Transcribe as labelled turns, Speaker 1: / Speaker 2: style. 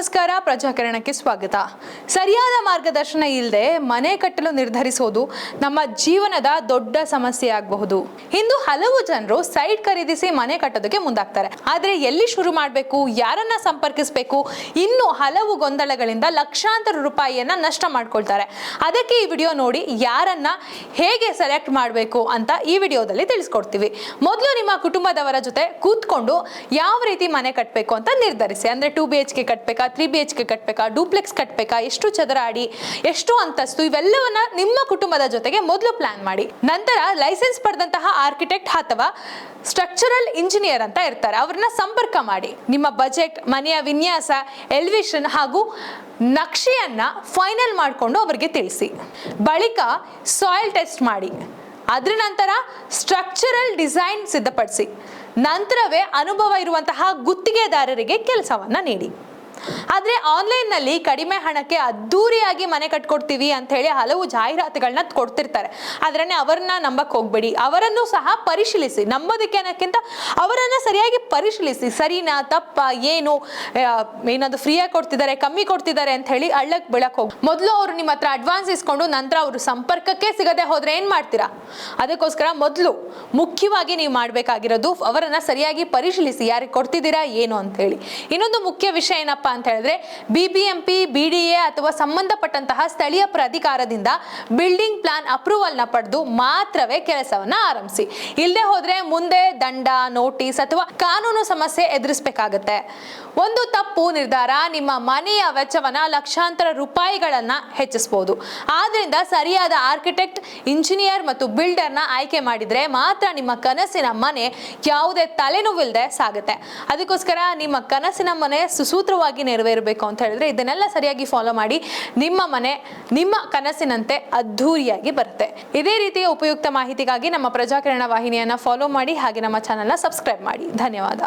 Speaker 1: ನಮಸ್ಕಾರ, ಪ್ರಜಾಕರಣಕ್ಕೆ ಸ್ವಾಗತ. ಸರಿಯಾದ ಮಾರ್ಗದರ್ಶನ ಇಲ್ಲದೆ ಮನೆ ಕಟ್ಟಲು ನಿರ್ಧರಿಸೋದು ನಮ್ಮ ಜೀವನದ ದೊಡ್ಡ ಸಮಸ್ಯೆ ಆಗಬಹುದು. ಇಂದು ಹಲವು ಜನರು ಸೈಟ್ ಖರೀದಿಸಿ ಮನೆ ಕಟ್ಟೋದಕ್ಕೆ ಮುಂದಾಗ್ತಾರೆ. ಆದ್ರೆ ಎಲ್ಲಿ ಶುರು ಮಾಡಬೇಕು, ಯಾರನ್ನ ಸಂಪರ್ಕಿಸಬೇಕು, ಇನ್ನು ಹಲವು ಗೊಂದಲಗಳಿಂದ ಲಕ್ಷಾಂತರ ರೂಪಾಯಿಯನ್ನ ನಷ್ಟ ಮಾಡ್ಕೊಳ್ತಾರೆ. ಅದಕ್ಕೆ ಈ ವಿಡಿಯೋ ನೋಡಿ ಯಾರನ್ನ ಹೇಗೆ ಸೆಲೆಕ್ಟ್ ಮಾಡಬೇಕು ಅಂತ ಈ ವಿಡಿಯೋದಲ್ಲಿ ತಿಳಿಸ್ಕೊಡ್ತೀವಿ. ಮೊದಲು ನಿಮ್ಮ ಕುಟುಂಬದವರ ಜೊತೆ ಕೂತ್ಕೊಂಡು ಯಾವ ರೀತಿ ಮನೆ ಕಟ್ಟಬೇಕು ಅಂತ ನಿರ್ಧರಿಸಿ. ಅಂದ್ರೆ 2 BHK ಕಟ್ಟಬೇಕಾ, 3 BHK ಕಟ್ಟಬೇಕಾ, ಡೂಪ್ಲೆಕ್ಸ್ ಕಟ್ಟಬೇಕಾ, ಎಷ್ಟು ಚದರ ಅಡಿ, ಎಷ್ಟು ಅಂತಸ್ತು, ಇವೆಲ್ಲವನ್ನ ನಿಮ್ಮ ಕುಟುಂಬದ ಜೊತೆಗೆ ಮೊದಲು ಪ್ಲಾನ್ ಮಾಡಿ. ನಂತರ ಲೈಸೆನ್ಸ್ ಪಡೆದಂತಹ ಆರ್ಕಿಟೆಕ್ಟ್ ಅಥವಾ ಸ್ಟ್ರಕ್ಚರಲ್ ಇಂಜಿನಿಯರ್ ಅಂತ ಇರ್ತಾರೆ, ಅವ್ರನ್ನ ಸಂಪರ್ಕ ಮಾಡಿ. ನಿಮ್ಮ ಬಜೆಟ್, ಮನೆಯ ವಿನ್ಯಾಸ, ಎಲಿವೇಶನ್ ಹಾಗೂ ನಕ್ಷೆಯನ್ನ ಫೈನಲ್ ಮಾಡಿಕೊಂಡು ಅವರಿಗೆ ತಿಳಿಸಿ. ಬಳಿಕ ಸಾಯಿಲ್ ಟೆಸ್ಟ್ ಮಾಡಿ. ಅದರ ನಂತರ ಸ್ಟ್ರಕ್ಚರಲ್ ಡಿಸೈನ್ ಸಿದ್ಧಪಡಿಸಿ. ನಂತರವೇ ಅನುಭವ ಇರುವಂತಹ ಗುತ್ತಿಗೆದಾರರಿಗೆ ಕೆಲಸವನ್ನ ನೀಡಿ. ಆದರೆ ಆನ್ಲೈನ್ನಲ್ಲಿ ಕಡಿಮೆ ಹಣಕ್ಕೆ ಅದ್ದೂರಿಯಾಗಿ ಮನೆ ಕಟ್ಕೊಡ್ತೀವಿ ಅಂತ ಹೇಳಿ ಹಲವು ಜಾಹೀರಾತುಗಳನ್ನ ಕೊಡ್ತಿರ್ತಾರೆ. ಆದ್ರೆ ಅವರನ್ನ ನಂಬಕ್ ಹೋಗ್ಬೇಡಿ. ಅವರನ್ನು ಸಹ ಪರಿಶೀಲಿಸಿ. ನಂಬೋದಕ್ಕೆ ಅನ್ನೋಕ್ಕಿಂತ ಅವರನ್ನ ಸರಿಯಾಗಿ ಪರಿಶೀಲಿಸಿ. ಸರಿನಾ, ತಪ್ಪ, ಏನು, ಏನಾದ್ರು ಫ್ರೀಯಾಗಿ ಕೊಡ್ತಿದ್ದಾರೆ, ಕಮ್ಮಿ ಕೊಡ್ತಿದ್ದಾರೆ ಅಂತ ಹೇಳಿ ಅಳ್ಳಕ್ ಬೀಳಕ್ ಹೋಗಿ ಮೊದಲು ಅವರು ನಿಮ್ಮ ಹತ್ರ ಅಡ್ವಾನ್ಸ್ ಇಸ್ಕೊಂಡು ನಂತರ ಅವರು ಸಂಪರ್ಕಕ್ಕೆ ಸಿಗದೆ ಹೋದ್ರೆ ಏನ್ ಮಾಡ್ತೀರಾ? ಅದಕ್ಕೋಸ್ಕರ ಮೊದಲು ಮುಖ್ಯವಾಗಿ ನೀವು ಮಾಡ್ಬೇಕಾಗಿರೋದು ಅವರನ್ನ ಸರಿಯಾಗಿ ಪರಿಶೀಲಿಸಿ, ಯಾರಿಗೆ ಕೊಡ್ತಿದ್ದೀರಾ ಏನು ಅಂತ ಹೇಳಿ. ಇನ್ನೊಂದು ಮುಖ್ಯ ವಿಷಯ ಏನಪ್ಪ ಅಂತ ಹೇಳಿದ್ರೆ, BBMP, BDA ಅಥವಾ ಸಂಬಂಧಪಟ್ಟಂತಹ ಸ್ಥಳೀಯ ಪ್ರಾಧಿಕಾರದಿಂದ ಬಿಲ್ಡಿಂಗ್ ಪ್ಲಾನ್ ಅಪ್ರೂವಲ್ ನ ಪಡೆದು ಮಾತ್ರವೇ ಕೆಲಸವನ್ನ ಆರಂಭಿಸಿ. ಇಲ್ಲದೆ ಹೋದ್ರೆ ಮುಂದೆ ದಂಡ, ನೋಟಿಸ್ ಅಥವಾ ಕಾನೂನು ಸಮಸ್ಯೆ ಎದುರಿಸಬೇಕಾಗತ್ತೆ. ಒಂದು ತಪ್ಪು ನಿರ್ಧಾರ ನಿಮ್ಮ ಮನೆಯ ವೆಚ್ಚವನ್ನ ಲಕ್ಷಾಂತರ ರೂಪಾಯಿಗಳನ್ನ ಹೆಚ್ಚಿಸಬಹುದು. ಆದ್ರಿಂದ ಸರಿಯಾದ ಆರ್ಕಿಟೆಕ್ಟ್, ಇಂಜಿನಿಯರ್ ಮತ್ತು ಬಿಲ್ಡರ್ನ ಆಯ್ಕೆ ಮಾಡಿದ್ರೆ ಮಾತ್ರ ನಿಮ್ಮ ಕನಸಿನ ಮನೆ ಯಾವುದೇ ತಲೆನೋವಿಲ್ಲದೆ ಸಾಗುತ್ತೆ. ಅದಕ್ಕೋಸ್ಕರ ನಿಮ್ಮ ಕನಸಿನ ಮನೆ ಸುಸೂತ್ರವಾಗಿ ನೆರವೇರಬೇಕು ಅಂತ ಹೇಳಿದ್ರೆ ಇದನ್ನೆಲ್ಲ ಸರಿಯಾಗಿ ಫಾಲೋ ಮಾಡಿ. ನಿಮ್ಮ ಮನೆ ನಿಮ್ಮ ಕನಸಿನಂತೆ ಅದ್ಧೂರಿಯಾಗಿ ಬರುತ್ತೆ. ಇದೇ ರೀತಿಯ ಉಪಯುಕ್ತ ಮಾಹಿತಿಗಾಗಿ ನಮ್ಮ ಪ್ರಜಾಕರಣ ವಾಹಿನಿಯನ್ನ ಫಾಲೋ ಮಾಡಿ, ಹಾಗೆ ನಮ್ಮ ಚಾನೆಲ್ನ ಸಬ್ಸ್ಕ್ರೈಬ್ ಮಾಡಿ. ಧನ್ಯವಾದ.